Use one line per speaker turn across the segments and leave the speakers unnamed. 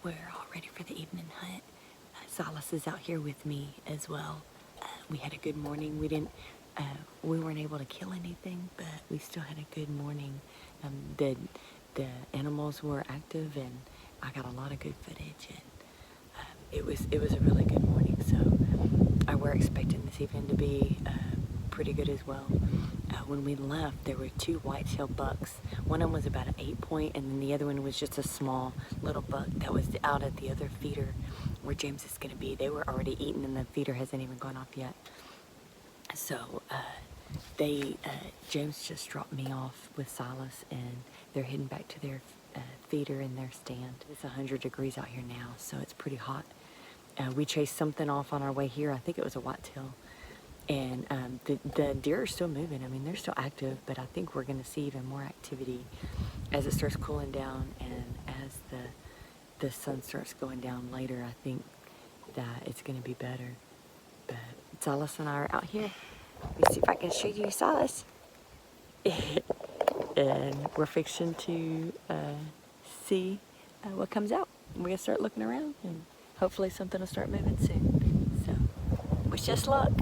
we're all ready for the evening hunt. Silas is out here with me as well. We had a good morning. We weren't able to kill anything, but we still had a good morning. The animals were active, and I got a lot of good footage, and it was a really good morning. So we're expecting this evening to be pretty good as well. When we left, there were 2 white-tailed bucks. One of them was about an 8-point, and then the other one was just a small little buck that was out at the other feeder where James is going to be. They were already eaten, and the feeder hasn't even gone off yet. So James just dropped me off with Silas, and they're heading back to their feeder in their stand. It's 100 degrees out here now, so it's pretty hot. We chased something off on our way here. I think it was a whitetail. And the deer are still moving. I mean, they're still active, but I think we're going to see even more activity as it starts cooling down, and as the sun starts going down later. I think that it's going to be better. But Silas and I are out here. Let me see if I can show you Silas. And we're fixing to see what comes out. We're going to start looking around, and hopefully something will start moving soon. So, wish us luck.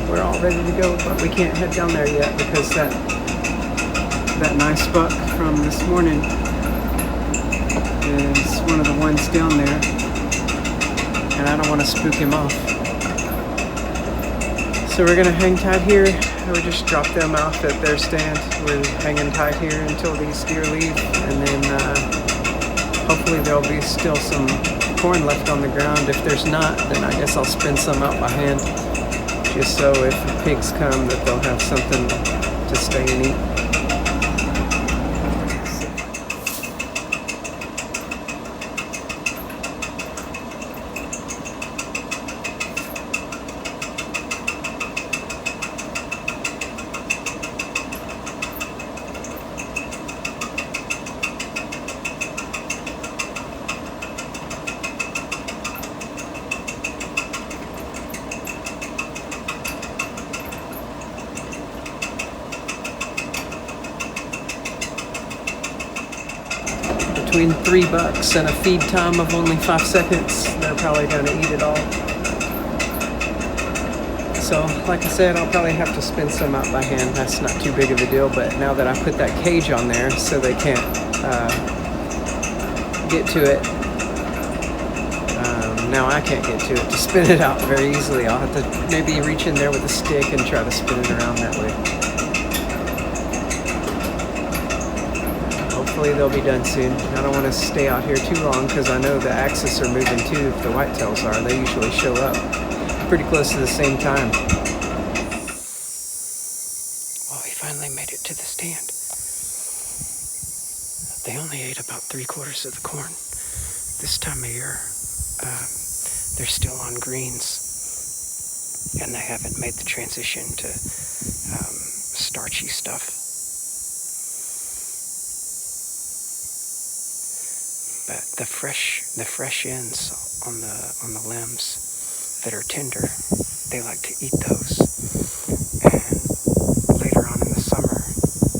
We're all ready to go, but we can't head down there yet because that nice buck from this morning is one of the ones down there, and I don't want to spook him off. So we're gonna hang tight here. We just dropped them off at their stand. We're hanging tight here until these deer leave, and then hopefully there'll be still some corn left on the ground. If there's not, then I guess I'll spin some out by hand, just so if the pigs come that they'll have something to stay and eat. Between 3 bucks and a feed time of only 5 seconds, they're probably going to eat it all. So, like I said, I'll probably have to spin some out by hand. That's not too big of a deal, but now that I put that cage on there so they can't get to it, now I can't get to it to spin it out very easily. I'll have to maybe reach in there with a stick and try to spin it around that way. Hopefully they'll be done soon. I don't want to stay out here too long because I know the axis are moving too. If the whitetails are, they usually show up pretty close to the same time. Well, we finally made it to the stand. They only ate about 3/4 of the corn. This time of year, they're still on greens, and they haven't made the transition to starchy stuff. But the fresh ends on the limbs that are tender, they like to eat those. And later on in the summer,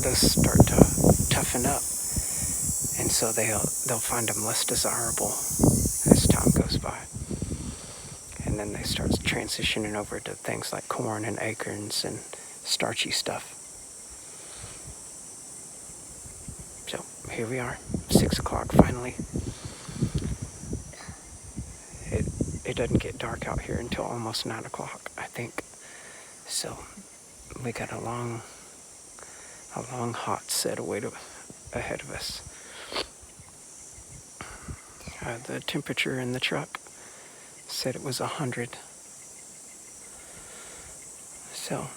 those start to toughen up, and so they'll find them less desirable as time goes by. And then they start transitioning over to things like corn and acorns and starchy stuff. So here we are, 6 o'clock finally. It doesn't get dark out here until almost 9 o'clock, I think. So we got a long hot set ahead of us. The temperature in the truck said it was 100. So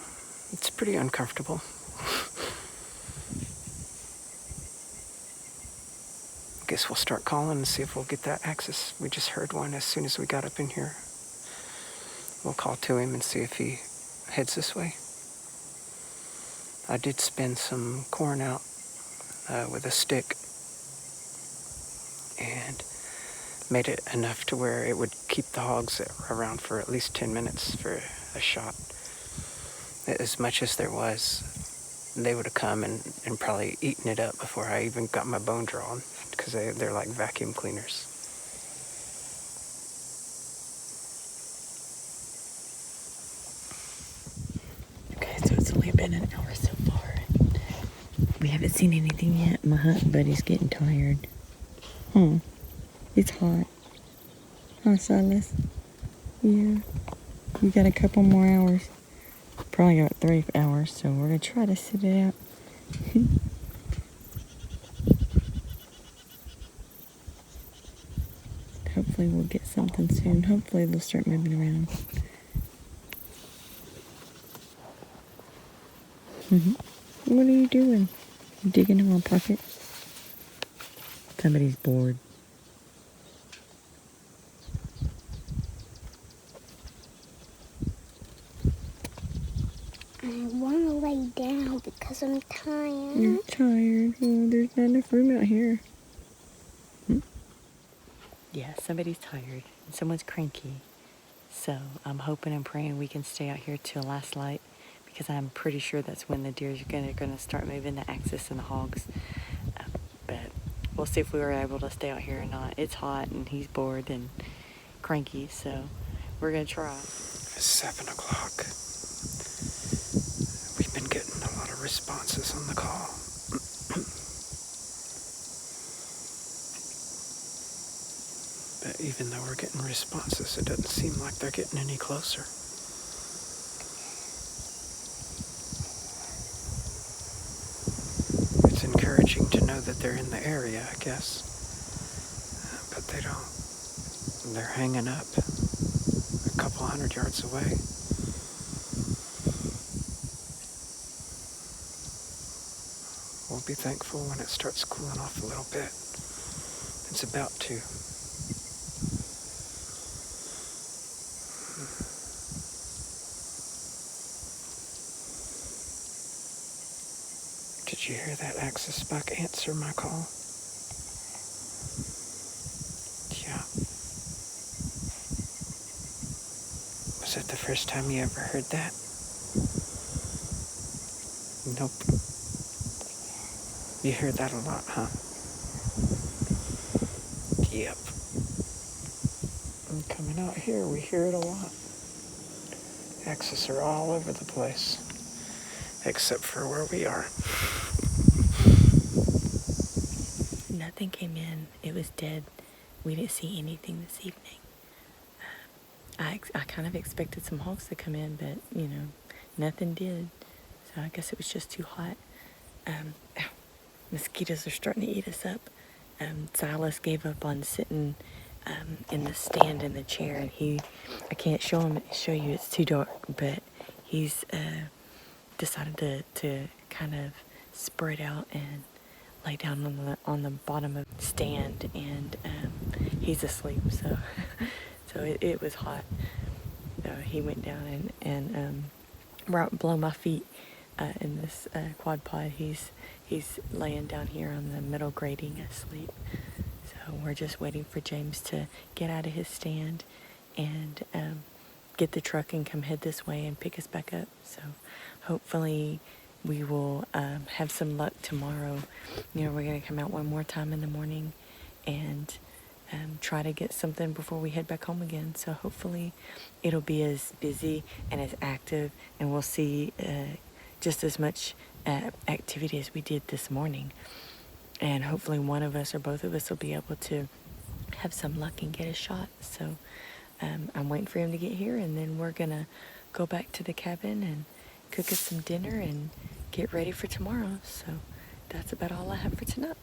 it's pretty uncomfortable. Guess we'll start calling and see if we'll get that Axis. We just heard one as soon as we got up in here. We'll call to him and see if he heads this way. I did spin some corn out with a stick and made it enough to where it would keep the hogs around for at least 10 minutes for a shot. As much as there was, they would have come and probably eaten it up before I even got my bone drawn, because they're like vacuum cleaners.
Okay, so it's only been an hour so far. We haven't seen anything yet. My hunt buddy's getting tired. It's hot. Huh, Silas? Yeah. We got a couple more hours. Probably got 3 hours, so we're gonna try to sit it out. Hopefully we'll get something soon. Hopefully they'll start moving around. What are you doing? You digging in my pocket? Somebody's bored.
I want to lay down because I'm tired.
You're tired. Oh, there's not enough room out here. Yeah, somebody's tired and someone's cranky. So I'm hoping and praying we can stay out here till last light, because I'm pretty sure that's when the deers are gonna start moving the Axis and the hogs. But we'll see if we were able to stay out here or not. It's hot and he's bored and cranky, so we're gonna try.
It's 7 o'clock. We've been getting a lot of responses on the call. But even though we're getting responses, it doesn't seem like they're getting any closer. It's encouraging to know that they're in the area, I guess. But they don't. They're hanging up a couple 100 yards away. We'll be thankful when it starts cooling off a little bit. It's about to. Did you hear that Axis buck answer my call? Yeah. Was that the first time you ever heard that? Nope. You hear that a lot, huh? Yep. And coming out here, we hear it a lot. Axis are all over the place, except for where we are.
Nothing came in. It was dead. We didn't see anything this evening. I kind of expected some hogs to come in, but, nothing did. So I guess it was just too hot. Mosquitoes are starting to eat us up. Silas gave up on sitting in the stand in the chair, and I can't show you, it's too dark, but he's decided to kind of spread out and lay down on the bottom of the stand, and he's asleep, so it was hot. So he went down and right below my feet in this quad pod, he's laying down here on the middle grating asleep. So we're just waiting for James to get out of his stand and get the truck and come head this way and pick us back up. So hopefully we will have some luck tomorrow. We're going to come out one more time in the morning and try to get something before we head back home again. So hopefully it'll be as busy and as active, and we'll see just as much activity as we did this morning. And hopefully one of us or both of us will be able to have some luck and get a shot. So I'm waiting for him to get here, and then we're gonna go back to the cabin and cook us some dinner and get ready for tomorrow. So that's about all I have for tonight.